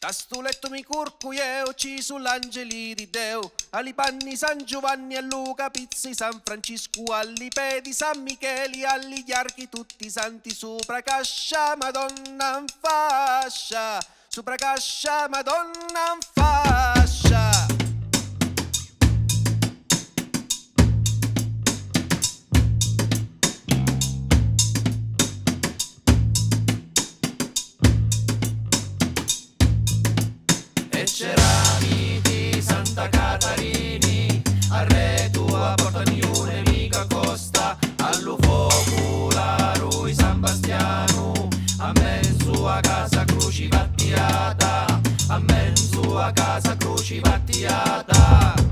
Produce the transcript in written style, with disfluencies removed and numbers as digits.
Tastuletto mi curcuieo, ci sull'angeli di Deo, ali panni San Giovanni, a Luca, Pizzi, San Francisco, alli pedi, San Micheli, agli archi, tutti i santi, sopra cascia, Madonna in fascia, sopra cascia, Madonna in fascia. E Ceramiti, Santa Catarini, a re tua porta niun nemica costa, all'ufocula, Rui San Bastiano, a me in sua casa cruci battiata, a me in sua casa cruci battiata.